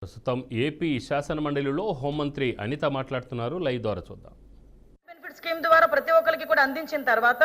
ప్రస్తుతం ఏపీ శాసనమండలిలో హోంమంత్రి అనిత మాట్లాడుతున్నారు. లైవ్ ద్వారా చూద్దాం. బెనిఫిట్ స్కీమ్ ద్వారా ప్రతి ఒక్కరికి కూడా అందించిన తర్వాత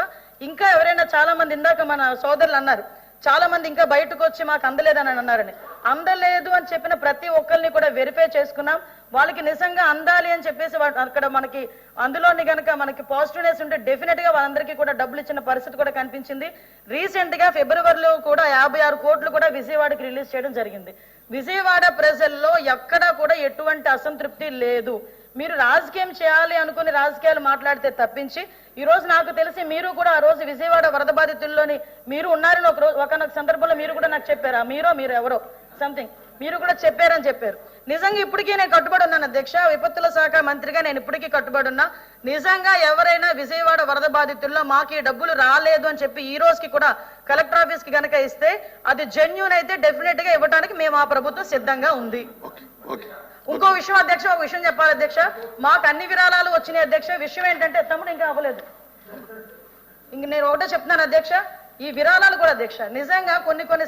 ఇంకా ఎవరైనా చాలా మంది, ఇందాక మన సోదరులు అన్నారు, చాలా మంది ఇంకా బయటకు వచ్చి మాకు అందలేదని అన్నారని. అందలేదు అని చెప్పిన ప్రతి ఒక్కరిని కూడా వెరిఫై చేసుకున్నాం. వాళ్ళకి నిజంగా అందాలి అని చెప్పేసి అక్కడ మనకి అందులోని గనక మనకి పాజిటివ్నెస్ ఉంటే డెఫినెట్ గా వాళ్ళందరికీ కూడా డబ్బులు ఇచ్చిన పరిస్థితి కూడా కనిపించింది. రీసెంట్ గా ఫిబ్రవరిలో కూడా 56 కోట్లు కూడా విజయవాడకి రిలీజ్ చేయడం జరిగింది. విజయవాడ ప్రజల్లో ఎక్కడా కూడా ఎటువంటి అసంతృప్తి లేదు. మీరు రాజకీయం చేయాలి అనుకుని రాజకీయాలు మాట్లాడితే తప్పించి, ఈ రోజు నాకు తెలిసి మీరు కూడా ఆ రోజు విజయవాడ వరద బాధితుల్లోని మీరు ఉన్నారని ఒకనొక సందర్భంలో మీరు కూడా నాకు చెప్పారు. మీరు ఎవరో సంథింగ్ మీరు కూడా చెప్పారని చెప్పారు. నిజంగా ఇప్పటికీ నేను కట్టుబడి ఉన్నాను అధ్యక్ష, విపత్తుల శాఖ మంత్రిగా నేను ఇప్పటికీ కట్టుబడి ఉన్నా. నిజంగా ఎవరైనా విజయవాడ వరద బాధితుల్లో మాకు ఈ డబ్బులు రాలేదు అని చెప్పి ఈ రోజుకి కూడా కలెక్టర్ ఆఫీస్ కి గనక ఇస్తే అది జెన్యూన్ అయితే డెఫినెట్ గా ఇవ్వడానికి మేము ఆ ప్రభుత్వం సిద్ధంగా ఉంది. ఇంకో విషయం అధ్యక్ష, ఒక విషయం చెప్పాలి అధ్యక్ష, మాకు అన్ని విరాళాలు వచ్చినాయి అధ్యక్ష. విషయం ఏంటంటే తమ్ముడు ఇంకా అవ్వలేదు, ఇంక నేను ఒకటే చెప్తున్నాను అధ్యక్ష, ఈ విరాళాలు కూడా అధ్యక్ష నిజంగా కొన్ని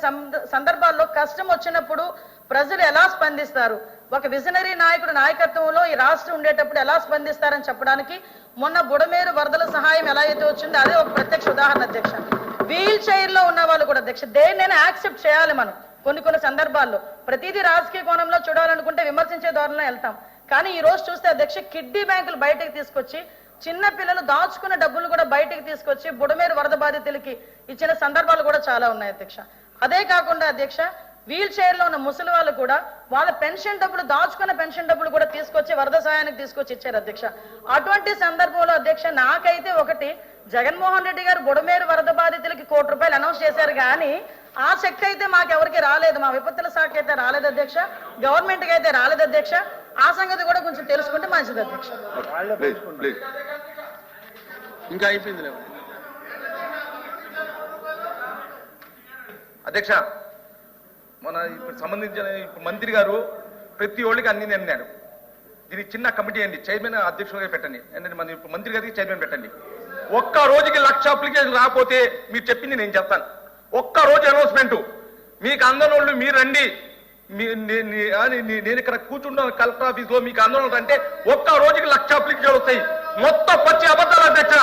సందర్భాల్లో కష్టం వచ్చినప్పుడు ప్రజలు ఎలా స్పందిస్తారు, ఒక విజనరీ నాయకుడు నాయకత్వంలో ఈ రాష్ట్రం ఉండేటప్పుడు ఎలా స్పందిస్తారని చెప్పడానికి మొన్న బుడమేరు వరదల సహాయం ఎలా అయితే వచ్చిందో అదే ఒక ప్రత్యక్ష ఉదాహరణ అధ్యక్ష. వీల్ చైర్ లో ఉన్న వాళ్ళు కూడా అధ్యక్ష దేన్నైనా యాక్సెప్ట్ చేయాలి మనం. కొన్ని సందర్భాల్లో ప్రతిదీ రాజకీయ కోణంలో చూడాలనుకుంటే విమర్శించే ధోరణిలో వెళ్తాం. కానీ ఈ రోజు చూస్తే అధ్యక్ష కిడ్నీ బ్యాంకులు బయటకు తీసుకొచ్చి చిన్న పిల్లలు దాచుకున్న డబ్బులు కూడా బయటకు తీసుకొచ్చి బుడమేరు వరద బాధితులకి ఇచ్చిన సందర్భాలు కూడా చాలా ఉన్నాయి అధ్యక్ష. అదే కాకుండా అధ్యక్ష వీల్ చైర్ లో ఉన్న ముసలి వాళ్ళు కూడా వాళ్ళ పెన్షన్ డబ్బులు, దాచుకున్న పెన్షన్ డబ్బులు కూడా తీసుకొచ్చి వరద సహాయానికి తీసుకొచ్చి ఇచ్చారు అధ్యక్ష. అటువంటి సందర్భంలో అధ్యక్ష నాకైతే ఒకటి, జగన్మోహన్ రెడ్డి గారు బుడమేరు వరద బాధితులకి ₹1 కోటి అనౌన్స్ చేశారు, కానీ ఆ చెక్ అయితే మాకెవరికి రాలేదు. మా విపత్తుల శాఖ అయితే రాలేదు అధ్యక్ష, గవర్నమెంట్ కి అయితే రాలేదు అధ్యక్ష. ఆ సంగతి కూడా కొంచెం తెలుసుకుంటే మంచిది అధ్యక్ష. ఇంకా అయిపోయింది అధ్యక్ష. మన ఇప్పుడు సంబంధించిన మంత్రి గారు ప్రతి ఒళ్ళకి అన్ని అన్నాడు. దీనికి చిన్న కమిటీ అండి, చైర్మన్ అధ్యక్షులుగా పెట్టండి. మన మంత్రి గారికి చైర్మన్ పెట్టండి. ఒక్క రోజుకి 1,00,000 అప్లికేషన్ రాకపోతే మీరు చెప్పింది నేను చెప్తాను. ఒక్క రోజు అనౌన్స్మెంట్ మీకు అందనోళ్ళు మీరు రండి, నేను ఇక్కడ కూర్చుంటాను కలెక్టర్ ఆఫీస్ లో, మీకు అందనోళ్ళు అంటే ఒక్క రోజుకి 1,00,000 అప్లికేషన్ వస్తాయి. మొత్తం పచ్చి అబద్ధాలు అధ్యక్ష.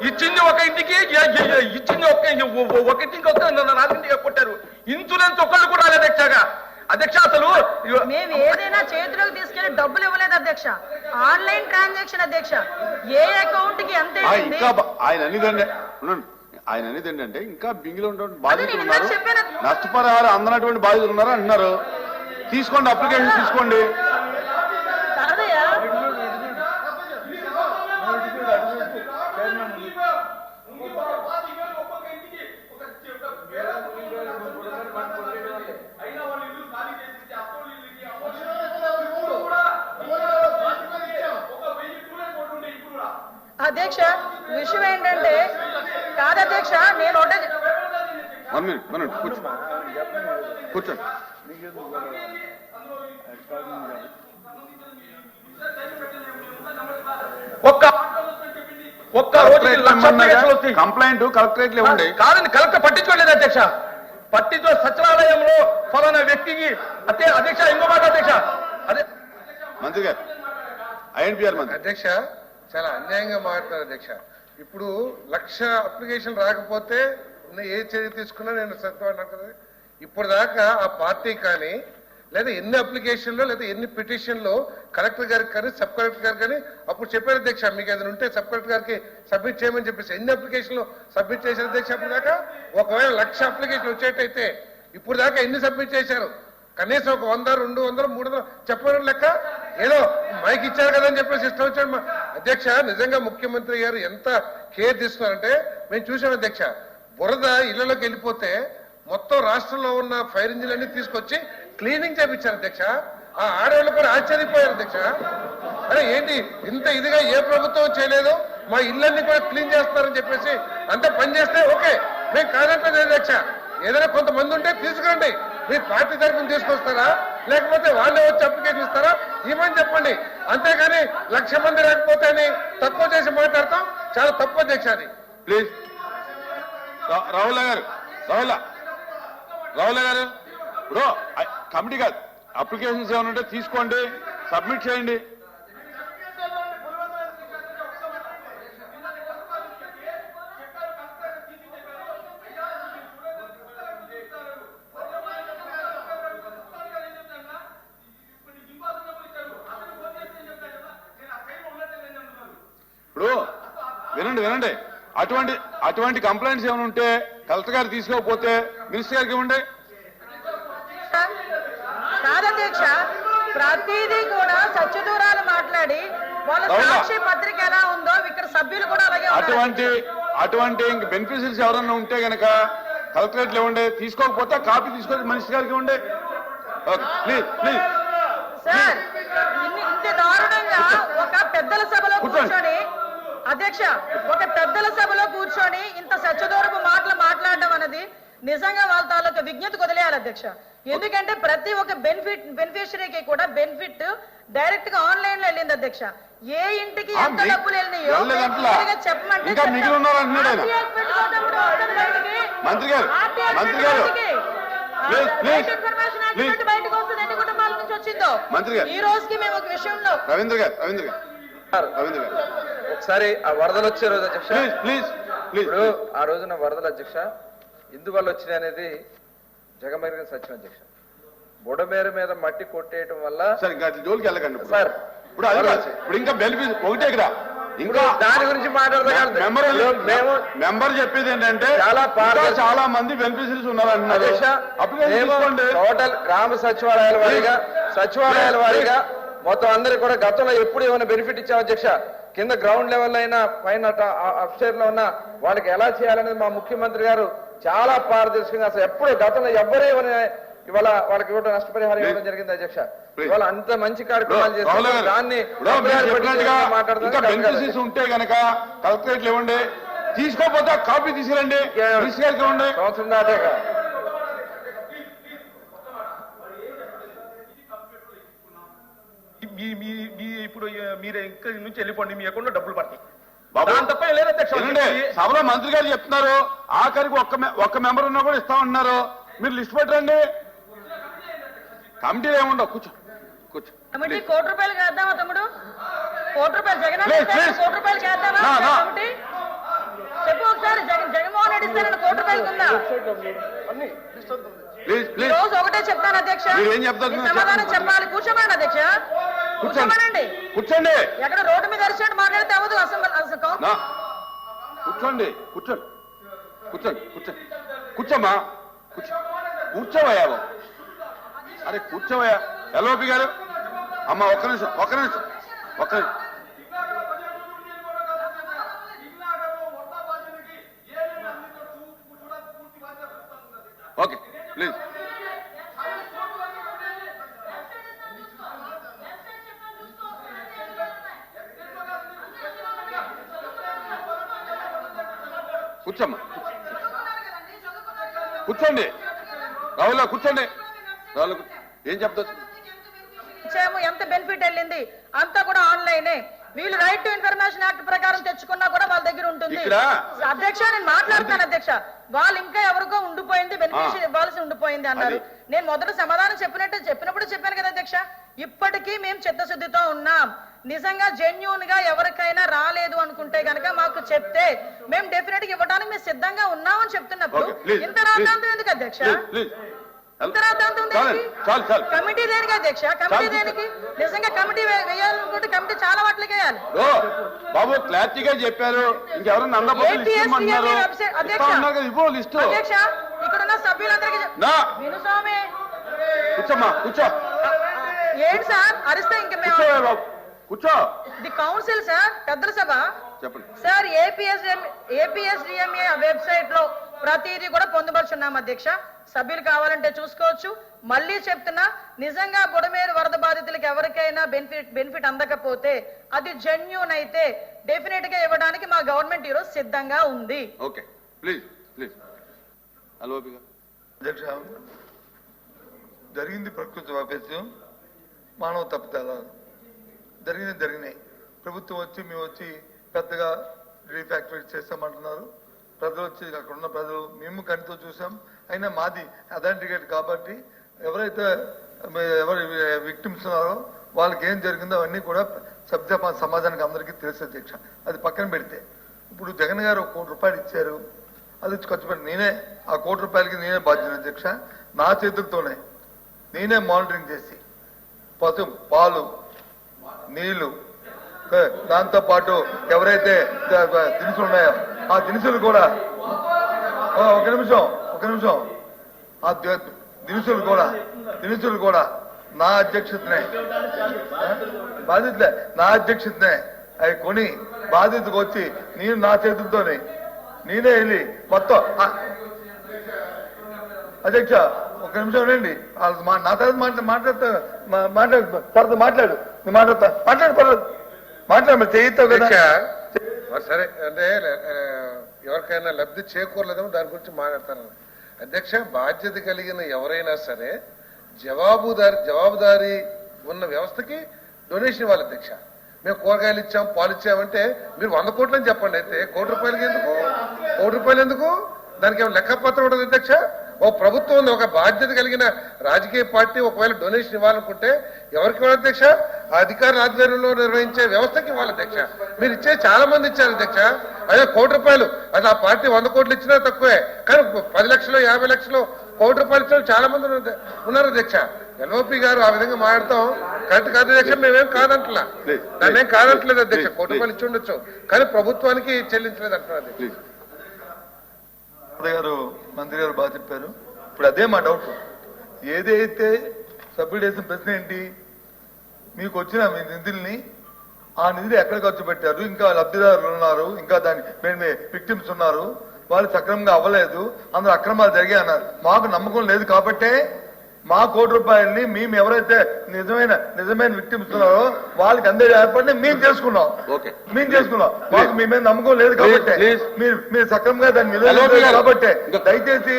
ఇచ్చింది ఒక ఇంటికి, ఇచ్చింది ఒక ఇంటికి రాజకీయంగా కొట్టారు. ఇన్సూరెన్స్ ఒక్కళ్ళు కూడా రాలేదు అధ్యక్షగా. అధ్యక్ష అసలు మేము ఏదైనా చేతిలోకి తీసుకెళ్లి డబ్బులు ఇవ్వలేదు అధ్యక్ష, ఆన్లైన్ ట్రాన్సాక్షన్ అధ్యక్ష. ఏ అకౌంట్ కి ఎంత ఆయన అనేది ఏంటంటే ఇంకా బింగిలో ఉన్నటువంటి బాధితులు ఉన్నారు, నష్టపరిహారం అందనటువంటి బాధితులు ఉన్నారు అంటున్నారు. తీసుకోండి, అప్లికేషన్ తీసుకోండి. అధ్యక్ష విషయం ఏంటంటే కాదు అధ్యక్ష, నేను కూర్చోండి. కంప్లైంట్ కలెక్టరేట్ ఇవ్వండి. కాదండి, కలెక్టర్ పట్టించుకోలేదు అధ్యక్ష. పట్టించో సచివాలయంలో ఫలానా వ్యక్తికి అధ్యక్ష ఇంకో మాట అధ్యక్ష. అదే మంత్రి గారు ఐఎన్పిఆర్ మంత్రి అధ్యక్ష చాలా అన్యాయంగా మాట్లాడతారు అధ్యక్ష. ఇప్పుడు 1,00,000 అప్లికేషన్ రాకపోతే ఏ చర్య తీసుకున్నా నేను సత్యవాడినా కదా. ఇప్పుడు దాకా ఆ పార్టీ కానీ లేదా ఎన్ని అప్లికేషన్లో లేదా ఎన్ని పిటిషన్లో కలెక్టర్ గారికి కానీ సబ్ కలెక్టర్ గారికి కానీ అప్పుడు చెప్పారు అధ్యక్ష, మీకు ఏదైనా ఉంటే సబ్ కలెక్టర్ గారికి సబ్మిట్ చేయమని చెప్పేసి ఎన్ని అప్లికేషన్లు సబ్మిట్ చేశారు అధ్యక్ష. అప్పుడు దాకా ఒకవేళ 1,00,000 అప్లికేషన్ వచ్చేటైతే ఇప్పుడు దాకా ఎన్ని సబ్మిట్ చేశారు? కనీసం ఒక 100, 200, 300 చెప్పడం లెక్క. ఏదో మైక్ ఇచ్చారు కదా అని చెప్పేసి ఇష్టం వచ్చాడు అధ్యక్ష. నిజంగా ముఖ్యమంత్రి గారు ఎంత కేర్ తీసుకున్నారంటే మేము చూసాం అధ్యక్ష. బురద ఇళ్లలోకి వెళ్ళిపోతే మొత్తం రాష్ట్రంలో ఉన్న ఫైర్ ఇంజిన్ అన్ని తీసుకొచ్చి క్లీనింగ్ చేయించారు అధ్యక్ష. ఆ ఆడవాళ్ళు కూడా ఆశ్చర్యపోయారు అధ్యక్ష. అరే ఏంటి ఇంత ఇదిగా ఏ ప్రభుత్వం చేయలేదు, మా ఇళ్ళన్ని కూడా క్లీన్ చేస్తున్నారని చెప్పేసి అంతా పని చేస్తే ఓకే, మేము కాదంటే అధ్యక్ష. ఏదైనా కొంతమంది ఉంటే తీసుకురండి, మీ పార్టీ తరఫున తీసుకొస్తారా లేకపోతే వాళ్ళే వచ్చి అప్లికేషన్ ఇస్తారా ఇవ్వని చెప్పండి. అంతేగాని 1,00,000 మంది రాకపోతే అని తక్కువ చేసి మాట్లాడతాం చాలా తప్పు అధ్యక్ష. అది ప్లీజ్ రాహుల్ గారు ఇప్పుడు కమిటీ కాదు, అప్లికేషన్స్ ఏమైనా ఉంటే తీసుకోండి, సబ్మిట్ చేయండి. ఇప్పుడు వినండి, అటువంటి కంప్లైంట్స్ ఏమైనా ఉంటే కలెక్టర్ గారు తీసుకోకపోతే మినిస్టర్ గారికి ఇవ్వండి. కాదధ్యక్ష, ప్రతిదీ కూడా సత్యదూరాలు మాట్లాడి వాళ్ళ అవునా? సాక్షి పత్రిక ఎలా ఉందో ఇక్కడ సభ్యులు కూడా అలాగే ఉన్నారు. అటువంటి ఇంక బెనిఫిషరీస్ ఎవరన్నా ఉంటే గనక కలెక్టరేట్లు ఇవ్వండి, తీసుకోకపోతే కాపీ తీసుకొని మినిస్టర్ గారికి ఇవ్వండి. ప్లీజ్ సార్, ఇంత దారుణంగా ఒక పెద్దల సభలో కూర్చొని అధ్యక్ష, ఒక పెద్దల సభలో కూర్చొని ఇంత సత్యదూరపు మాటలు మాట్లాడడం అనేది నిజంగా వాళ్ళ తాలూకా విజ్ఞతకు వదిలేయాలి అధ్యక్ష. ఎందుకంటే ప్రతి ఒక్క బెనిఫిషరీకి కూడా బెనిఫిట్ డైరెక్ట్ గా ఆన్లైన్ లో వెళ్ళింది అధ్యక్ష. ఏ ఇంటికి ఎంత డబ్బులు వెళ్ళినాయో చెప్పమంటే ఇంకా మిగిలి ఉన్నారు అంటున్నాడు ఆయన. మంత్రి గారు బయటకు వస్తుంది ఎన్ని కుటుంబాల నుంచి వచ్చిందో. మంత్రి గారు, ఈ రోజుకి మేము ఒక విషయంలో రవీంద్ర గారు ఒకసారి ఆ వరదలు వచ్చే రోజు అధ్యక్ష, ప్లీజ్ ఇప్పుడు ఆ రోజున వరదలు అధ్యక్ష ఎందువల్ల వచ్చినాయి అనేది జగమెరిగిన సత్యం అధ్యక్ష. బుడమేరు మీద మట్టి కొట్టేయటం వల్ల సార్ ఇంకా జోలికి వెళ్ళకండి సార్. ఇప్పుడు ఇప్పుడు ఇంకా బెనిఫిట్ ఒకటే ఇక్కడ ఇంకా దాని గురించి మెంబర్ చెప్పేది ఏంటంటే చాలా మంది బెనిఫిషరీస్ ఉన్నారు అధ్యక్ష. అంటున్నారు. టోటల్ గ్రామ సచివాలయాల వారీగా మొత్తం అందరికి కూడా గతంలో ఎప్పుడు ఏమైనా బెనిఫిట్ ఇచ్చాం అధ్యక్ష. కింద గ్రౌండ్ లెవెల్ అయినా పైన అప్స్టేర్ లో ఉన్న వాళ్ళకి ఎలా చేయాలనేది మా ముఖ్యమంత్రి గారు చాలా పారదర్శకంగా అసలు ఎప్పుడు గతంలో ఎవ్వరే ఇవాళ వాళ్ళకి కూడా నష్టపరిహారం ఇవ్వడం జరిగింది అధ్యక్ష. ఇవాళ అంత మంచి కార్యక్రమాలు చేస్తారు. దాన్ని బెనిఫిషరీస్ ఉంటే గనక కలెక్టరేట్లు ఇవ్వండి, తీసుకోకపోతే కాపీ తీసుకురండి, ఇవ్వండి. సంవత్సరం దాటాక ఇప్పుడు మీరు ఇంకా నుంచి వెళ్ళిపోండి, మీ అకౌంట్ లో డబ్బులు పడతాయి. బాబు, దాని తప్ప ఏం లేదు అధ్యక్ష. సభలో మంత్రి గారు చెప్తున్నారు ఆఖరికి ఒక్క మెంబర్ ఉన్నా కూడా ఇస్తామంటున్నారు. మీరు లిస్ట్ పెట్టండి. కమిటీలు ఏముండవు, కూర్చో. కమిటీ కోటి రూపాయలు చేద్దామా తమ్ముడు? కోటి రూపాయలు జగన్ కోటి రూపాయలు చేద్దామా కమిటీ? చెప్పు ఒకసారి. జగన్మోహన్ రెడ్డి ఇస్తారని కోటి రూపాయలు ఉందా? రోజు ఒకటే చెప్తాను అధ్యక్ష, సమాధానం చెప్పాలి. కూర్చోమనండి అధ్యక్ష, కూర్చోమనండి. కూర్చోండి. ఎక్కడ రోడ్డు మీద అరిచినట్టు మాట్లాడితే అవ్వదు. కూర్చోమ్మా, కూర్చోవయ్యా. అరే కూర్చోవయ్యా. ఎల్ఓపి గారు, అమ్మ ఒక్క నిమిషం. Okay please. కూర్చోమ్మా, కూర్చోండి. రాహుల్ కూర్చోండి. ఏం చెప్తా ఎంత బెనిఫిట్ వెళ్ళింది అంతా కూడా ఆన్లైనే. వీళ్ళు రైట్ టు ఇన్ఫర్మేషన్ యాక్ట్ ప్రకారం తెచ్చుకున్నా కూడా వాళ్ళ దగ్గర ఉంటుంది. అధ్యక్ష, నేను మాట్లాడుతాను అధ్యక్ష. వాళ్ళు ఇంకా ఎవరికో ఉండిపోయింది, బెనిఫిషియరీ ఇవ్వాల్సి ఉండిపోయింది అన్నారు. నేను మొదట సమాధానం చెప్పినప్పుడు చెప్పాను కదా అధ్యక్ష. ఇప్పటికీ మేము చిత్తశుద్ధితో ఉన్నాం. నిజంగా జెన్యూన్ గా ఎవరికైనా రాలేదు అనుకుంటే గనక మాకు చెప్తే మేము డెఫినెట్ గా ఇవ్వడానికి మేము సిద్ధంగా ఉన్నామని చెప్తున్నప్పుడు ఇంత రాద్దాంతం ఎందుకు అధ్యక్ష? కమిటీ దేనికి అధ్యక్ష? కమిటీ దేనికి? నిజంగా కమిటీ వేయాలనుకుంటే కమిటీ చాలా వాటికి వేయాలి. బాబు క్లారిటీగా చెప్పారు. ఇంకెవరన్నా అధ్యక్ష, ఇక్కడున్న సభ్యులందరికీ విను స్వామి. కూర్చోమ్మా, కూర్చో. ఏంటి సార్ అరిస్తే ఇంక మేము కూర్చో. ది కౌన్సిల్ సార్, పెద్దల సభ సార్. ఏపీఎస్డిఎంఏ వెబ్సైట్ లో ప్రతిదీ కూడా పొందుపరుచున్నాం అధ్యక్ష. సభ్యులు కావాలంటే చూసుకోవచ్చు. మళ్ళీ చెప్తున్నా, నిజంగా బుడమేరు వరద బాధితులకు ఎవరికైనా బెనిఫిట్ అందకపోతే అది జెన్యూన్ అయితే డెఫినెట్ గా ఇవ్వడానికి మా గవర్నమెంట్ ఈరోజు సిద్ధంగా ఉంది. Okay please. అధ్యక్ష, జరిగింది ప్రకృతి వైపరీత్యం, మానవ తప్పిదాలు జరిగినాయి. ప్రభుత్వం వచ్చి మేము వచ్చి పెద్దగా రీఫ్యాక్టరీ చేస్తామంటున్నారు. ప్రజలు వచ్చి అక్కడ ఉన్న ప్రజలు మేము కంటితో చూసాం. అయినా మాది అథెంటికేట్ కాబట్టి ఎవరైతే ఎవరు విక్టిమ్స్ ఉన్నారో వాళ్ళకి ఏం జరిగిందో అవన్నీ కూడా సమాజానికి అందరికీ తెలుసు అధ్యక్ష. అది పక్కన పెడితే ఇప్పుడు జగన్ గారు 1 కోటి రూపాయలు ఇచ్చారు, అది ఖర్చు పెట్టి నేనే ఆ 1 కోటి రూపాయలకి నేనే బాధ్యత అధ్యక్ష. నా చేతులతోనే నేనే మానిటరింగ్ చేసి పాలు నీళ్లు దాంతో పాటు ఎవరైతే దినుసులు ఉన్నాయో ఆ దినుసులు కూడా ఒక నిమిషం ఆ దినుసులు కూడా నా అధ్యక్షతనే బాధ్యతలే నా అధ్యక్షతనే అవి కొని బాధ్యతకు వచ్చి నేను నా చేతులతోనే నేనే వెళ్ళి మొత్తం అధ్యక్ష ఒక నిమిషం ఉండండి. నా తర్వాత మాట్లాడు మరి చేయిస్తావు కదా. సరే అంటే ఎవరికైనా లబ్ధి చేకూరలేదేమో దాని గురించి మాట్లాడతాను అధ్యక్ష. బాధ్యత కలిగిన ఎవరైనా సరే జవాబుదారీ ఉన్న వ్యవస్థకి డొనేషన్ ఇవ్వాలి అధ్యక్ష. మేము కూరగాయలు ఇచ్చాం, పాలు ఇచ్చామంటే మీరు 100 కోట్లు అని చెప్పండి. అయితే 1 కోటి రూపాయలకి ఎందుకు? 1 కోటి రూపాయలు ఎందుకు? దానికి ఏమైనా లెక్కపత్రం ఉంటుంది అధ్యక్ష. ఓ ప్రభుత్వం ఉంది, ఒక బాధ్యత కలిగిన రాజకీయ పార్టీ ఒకవేళ డొనేషన్ ఇవ్వాలనుకుంటే ఎవరికి ఇవ్వాలి అధ్యక్ష? ఆ అధికారుల ఆధ్వర్యంలో నిర్వహించే వ్యవస్థకి ఇవ్వాలి అధ్యక్ష. మీరు ఇచ్చే చాలా మంది ఇచ్చారు అధ్యక్ష. అదే 1 కోటి రూపాయలు అది ఆ పార్టీ 100 కోట్లు ఇచ్చినా తక్కువే, కానీ 10 లక్షలు 50 లక్షలు 1 కోటి రూపాయలు ఇచ్చిన చాలా మంది ఉన్నారు అధ్యక్ష. ఎల్ఓపి గారు ఆ విధంగా మాట్లాడతాం కరెక్ట్ కాదు అధ్యక్ష. మేమేం కాదంటలా, దాన్నేం కాదంటలేదు అధ్యక్ష. 1 కోటి రూపాయలు ఇచ్చి ఉండొచ్చు, కానీ ప్రభుత్వానికి చెల్లించలేదు అంటున్నారు అధ్యక్ష. గారు మంత్రి గారు బాగా చెప్పారు. ఇప్పుడు అదే మా డౌట్. ఏదైతే సబ్మిట్ చేసిన ప్రశ్న ఏంటి, మీకు వచ్చిన మీ నిధుల్ని ఆ నిధులు ఎక్కడ ఖర్చు పెట్టారు, ఇంకా లబ్ధిదారులు ఉన్నారు, ఇంకా దాని విక్టిమ్స్ ఉన్నారు, వాళ్ళు సక్రమంగా అవ్వలేదు, అందులో అక్రమాలు జరిగాయి అన్నారు. మాకు నమ్మకం లేదు కాబట్టే మా 1 కోటి రూపాయలని మేము ఎవరైతే నిజమైన విక్టిమ్స్ ఉన్నారో వాళ్ళకి అందే ఏర్పాటుని మేము చేసుకున్నాం. మాకు మీ మీద నమ్మకం లేదు కాబట్టి మీరు సక్రమంగా దాన్ని నిలబెట్టారు కాబట్టి దయచేసి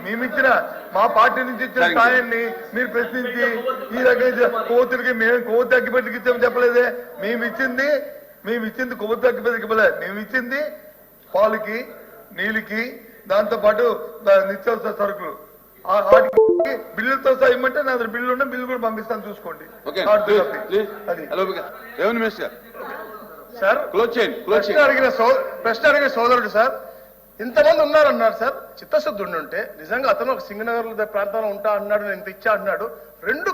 మేమిచ్చిన మా పార్టీ నుంచి ఇచ్చిన సాయాన్ని మీరు ప్రశ్నించి ఈ రకంగా కోతులకి మేము కొవ్వొత్తి అగ్గిపెట్టికి ఇచ్చామని చెప్పలేదే. మేము ఇచ్చింది కొవ్వొత్తి అగ్గిపెట్టికి ఇవ్వలేదు. మేము ఇచ్చింది పాలకి, నీళ్ళకి, దాంతో పాటు నిత్యావసర సరుకులు బిల్లులతో సహా ఇమ్మంటే నా దగ్గర బిల్లు ఉంటే బిల్లు కూడా పంపిస్తాను చూసుకోండి. సార్ ప్రశ్న అడిగిన సోదరుడు సార్ ఇంతమంది ఉన్నారన్నారు సార్. చిత్తశుద్ధి ఉంటే నిజంగా అతను ఒక సింగనగర్ ప్రాంతంలో ఉంటా అన్నాడు, నేను ఇంత ఇచ్చా అన్నాడు. 2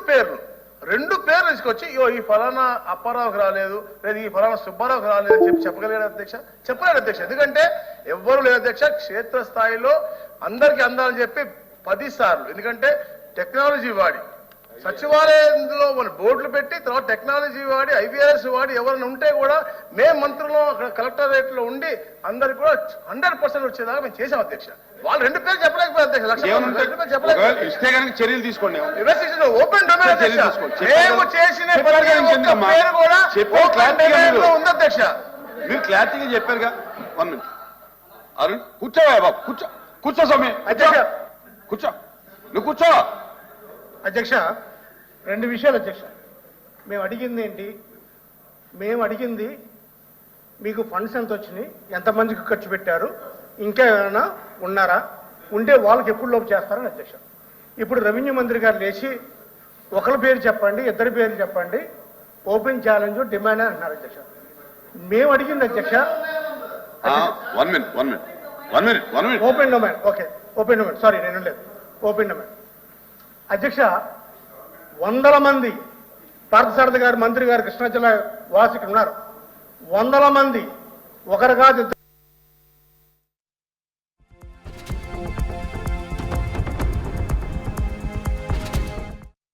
పేర్లు తీసుకొచ్చి ఈ ఫలానా అప్పారావుకి రాలేదు, లేదా ఈ ఫలానా సుబ్బారావుకి రాలేదు అని చెప్పి చెప్పగలిగాడు అధ్యక్ష? చెప్పలేడు అధ్యక్ష. ఎందుకంటే ఎవ్వరు లేదు అధ్యక్ష. క్షేత్రస్థాయిలో అందరికీ అందాలని చెప్పి 10 సార్లు, ఎందుకంటే టెక్నాలజీ వాడి సచివాలయంలో మన బోర్డులు పెట్టి తర్వాత టెక్నాలజీ వాడి IVRS వాడి ఎవరైనా ఉంటే కూడా మేము మంత్రులు అక్కడ కలెక్టరేట్ లో ఉండి అందరికి కూడా 100% వచ్చేదాకా మేము చేసాం అధ్యక్ష. వాళ్ళు 2 పేర్లు చెప్పలేకపోయారు అధ్యక్ష. చర్యలు తీసుకోండి. ఓపెన్ డొమైన్ అధ్యక్ష. మేము చేసిన పేరు కూడా ఓపెన్ డొమైన్ లో ఉంది అధ్యక్ష. మీరు క్లారిటీగా చెప్పారుగా. 1 మినిట్ అరుణ్ కూర్చోవా బాబు, కూర్చో సమయం అధ్యక్ష. నువ్వు కూర్చో అధ్యక్ష. 2 విషయాలు అధ్యక్ష. మేము అడిగింది ఏంటి? మేము అడిగింది మీకు ఫండ్స్ ఎంత వచ్చినాయి, ఎంతమందికి ఖర్చు పెట్టారు, ఇంకా ఏమైనా ఉన్నారా, ఉంటే వాళ్ళకి ఎప్పుడు లోపు చేస్తారని అధ్యక్ష. ఇప్పుడు రెవెన్యూ మంత్రి గారు లేచి ఒకరి పేరు చెప్పండి, 2 పేర్లు చెప్పండి, ఓపెన్ ఛాలెంజ్ డిమాండ్ అని అన్నారు అధ్యక్ష. మేము అడిగింది అధ్యక్ష 1 minute open domain. Okay, open domain. Sorry, నేను లేదు. ఓపెన్ డొమైన్ అధ్యక్ష. 100 మంది పార్థసారథి గారు మంత్రి గారు కృష్ణా జిల్లా వాసికి ఉన్నారు. 100 మంది, ఒకరు కాదు